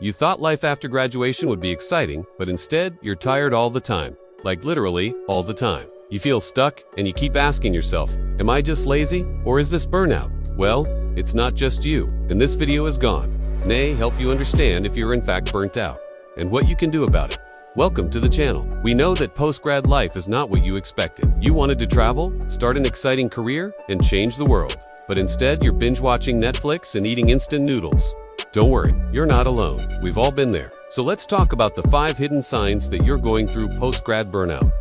You thought life after graduation would be exciting, but instead, you're tired all the time. Like literally, all the time. You feel stuck, and you keep asking yourself, am I just lazy, or is this burnout? Well, it's not just you, and this video is gone. Nay, help you understand if you're in fact burnt out, and what you can do about it. Welcome to the channel. We know that post-grad life is not what you expected. You wanted to travel, start an exciting career, and change the world. But instead, you're binge-watching Netflix and eating instant noodles. Don't worry, you're not alone. We've all been there. So let's talk about the 5 hidden signs that you're going through post-grad burnout.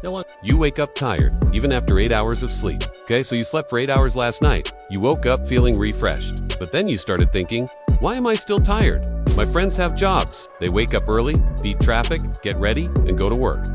You wake up tired, even after 8 hours of sleep. Okay, so you slept for 8 hours last night. You woke up feeling refreshed. But then you started thinking, why am I still tired? My friends have jobs. They wake up early, beat traffic, get ready, and go to work.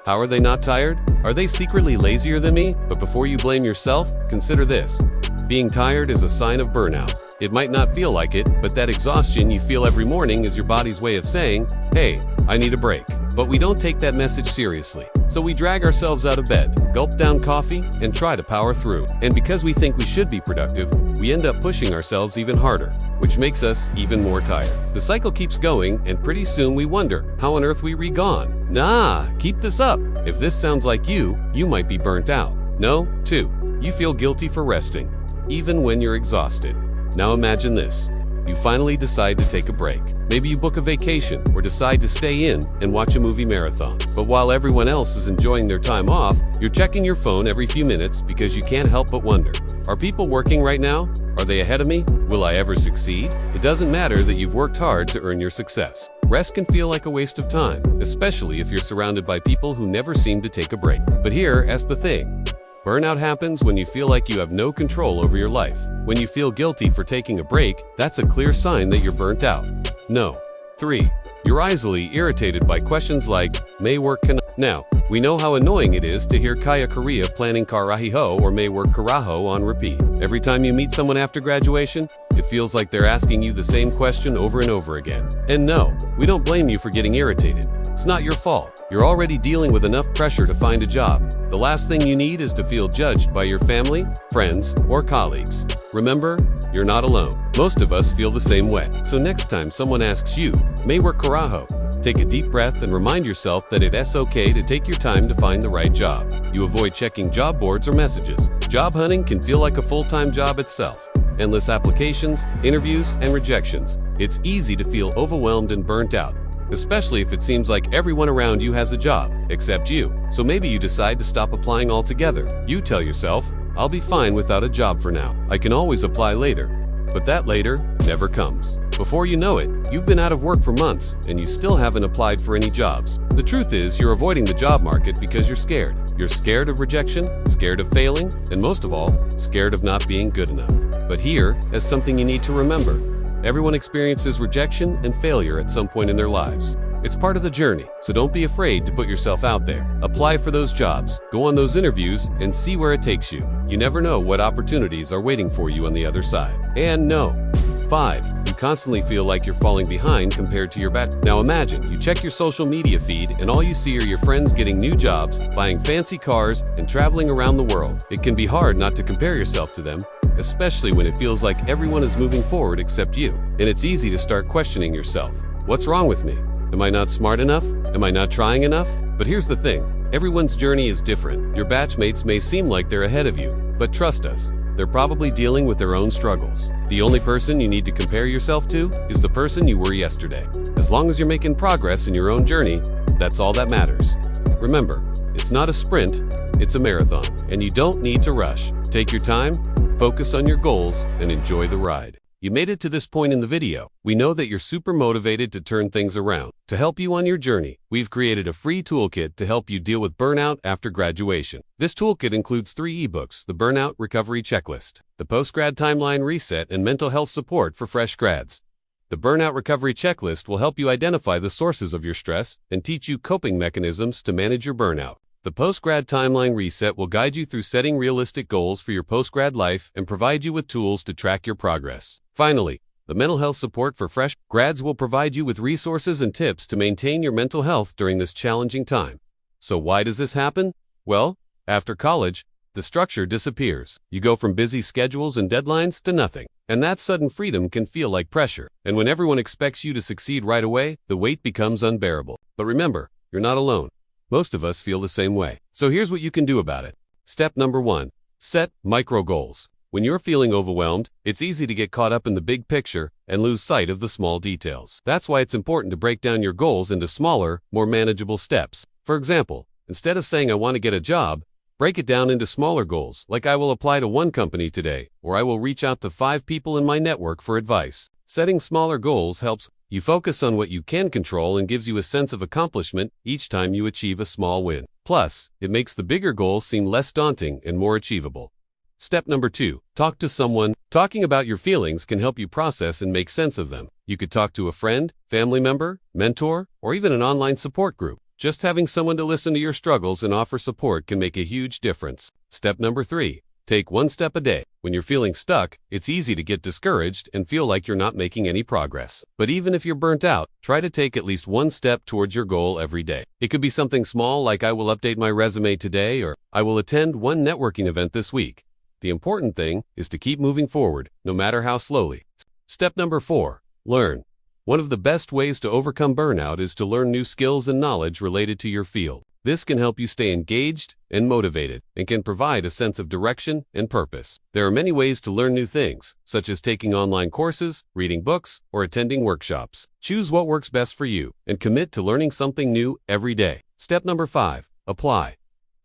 How are they not tired? Are they secretly lazier than me? But before you blame yourself, consider this. Being tired is a sign of burnout. It might not feel like it, but that exhaustion you feel every morning is your body's way of saying, hey, I need a break. But we don't take that message seriously. So we drag ourselves out of bed, gulp down coffee, and try to power through. And because we think we should be productive, we end up pushing ourselves even harder, which makes us even more tired. The cycle keeps going, and pretty soon we wonder, how on earth we gone? Nah, keep this up. If this sounds like you might be burnt out. No, 2. You feel guilty for resting, even when you're exhausted. Now imagine this. You finally decide to take a break. Maybe you book a vacation or decide to stay in and watch a movie marathon. But while everyone else is enjoying their time off, you're checking your phone every few minutes because you can't help but wonder, are people working right now? Are they ahead of me? Will I ever succeed? It doesn't matter that you've worked hard to earn your success. Rest can feel like a waste of time, especially if you're surrounded by people who never seem to take a break. But here's the thing. Burnout happens when you feel like you have no control over your life. When you feel guilty for taking a break, that's a clear sign that you're burnt out. No. 3. You're easily irritated by questions like, may work can. Now, we know how annoying it is to hear Kaya Korea planning karahiho or may work karaho on repeat. Every time you meet someone after graduation, it feels like they're asking you the same question over and over again. And no, we don't blame you for getting irritated. It's not your fault. You're already dealing with enough pressure to find a job. The last thing you need is to feel judged by your family, friends, or colleagues. Remember, you're not alone. Most of us feel the same way. So next time someone asks you, may work karaho, take a deep breath and remind yourself that it's okay to take your time to find the right job. You avoid checking job boards or messages. Job hunting can feel like a full-time job itself. Endless applications, interviews, and rejections. It's easy to feel overwhelmed and burnt out, especially if it seems like everyone around you has a job, except you. So maybe you decide to stop applying altogether. You tell yourself, I'll be fine without a job for now. I can always apply later. But that later never comes. Before you know it, you've been out of work for months, and you still haven't applied for any jobs. The truth is, you're avoiding the job market because you're scared. You're scared of rejection, scared of failing, and most of all, scared of not being good enough. But here is something you need to remember. Everyone experiences rejection and failure at some point in their lives. It's part of the journey, so don't be afraid to put yourself out there. Apply for those jobs, go on those interviews, and see where it takes you. You never know what opportunities are waiting for you on the other side. And no. 5. You constantly feel like you're falling behind compared to your batch. Now imagine, you check your social media feed and all you see are your friends getting new jobs, buying fancy cars, and traveling around the world. It can be hard not to compare yourself to them, especially when it feels like everyone is moving forward except you. And it's easy to start questioning yourself. What's wrong with me? Am I not smart enough? Am I not trying enough? But here's the thing. Everyone's journey is different. Your batchmates may seem like they're ahead of you, but trust us, they're probably dealing with their own struggles. The only person you need to compare yourself to is the person you were yesterday. As long as you're making progress in your own journey, that's all that matters. Remember, it's not a sprint, it's a marathon, and you don't need to rush. Take your time, focus on your goals, and enjoy the ride. You made it to this point in the video. We know that you're super motivated to turn things around. To help you on your journey, we've created a free toolkit to help you deal with burnout after graduation. This toolkit includes 3 ebooks: the Burnout Recovery Checklist, the Post-Grad Timeline Reset, and mental health support for fresh grads. The Burnout Recovery Checklist will help you identify the sources of your stress and teach you coping mechanisms to manage your burnout. The Post-Grad Timeline Reset will guide you through setting realistic goals for your post-grad life and provide you with tools to track your progress. Finally, the Mental Health Support for Fresh Grads will provide you with resources and tips to maintain your mental health during this challenging time. So why does this happen? Well, after college, The structure disappears. You go from busy schedules and deadlines to nothing. And that sudden freedom can feel like pressure. And when everyone expects you to succeed right away, the weight becomes unbearable. But remember, you're not alone. Most of us feel the same way. So here's what you can do about it. Step number 1. Set micro goals. When you're feeling overwhelmed, it's easy to get caught up in the big picture and lose sight of the small details. That's why it's important to break down your goals into smaller, more manageable steps. For example, instead of saying I want to get a job, break it down into smaller goals, like I will apply to one company today, or I will reach out to 5 people in my network for advice. Setting smaller goals helps you focus on what you can control and gives you a sense of accomplishment each time you achieve a small win. Plus, it makes the bigger goals seem less daunting and more achievable. Step number 2. Talk to someone. Talking about your feelings can help you process and make sense of them. You could talk to a friend, family member, mentor, or even an online support group. Just having someone to listen to your struggles and offer support can make a huge difference. Step number 3. Take one step a day. When you're feeling stuck, it's easy to get discouraged and feel like you're not making any progress. But even if you're burnt out, try to take at least one step towards your goal every day. It could be something small like I will update my resume today, or I will attend one networking event this week. The important thing is to keep moving forward, no matter how slowly. Step number 4. Learn. One of the best ways to overcome burnout is to learn new skills and knowledge related to your field. This can help you stay engaged and motivated, and can provide a sense of direction and purpose. There are many ways to learn new things, such as taking online courses, reading books, or attending workshops. Choose what works best for you, and commit to learning something new every day. Step number 5. Apply.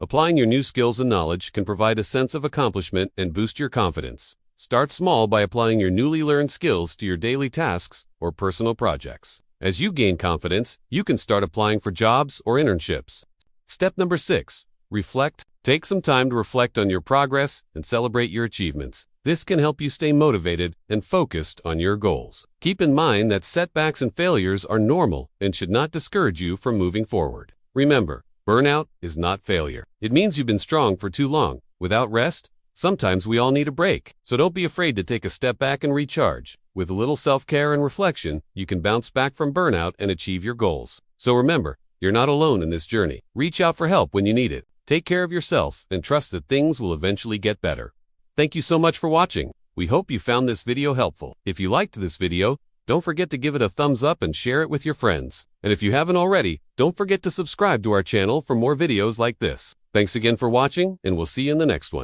Applying your new skills and knowledge can provide a sense of accomplishment and boost your confidence. Start small by applying your newly learned skills to your daily tasks or personal projects. As you gain confidence, you can start applying for jobs or internships. Step number 6. Reflect. Take some time to reflect on your progress and celebrate your achievements. This can help you stay motivated and focused on your goals. Keep in mind that setbacks and failures are normal and should not discourage you from moving forward. Remember, burnout is not failure. It means you've been strong for too long. Without rest, sometimes we all need a break. So don't be afraid to take a step back and recharge. With a little self-care and reflection, you can bounce back from burnout and achieve your goals. So remember, you're not alone in this journey. Reach out for help when you need it. Take care of yourself and trust that things will eventually get better. Thank you so much for watching. We hope you found this video helpful. If you liked this video, don't forget to give it a thumbs up and share it with your friends. And if you haven't already, don't forget to subscribe to our channel for more videos like this. Thanks again for watching, and we'll see you in the next one.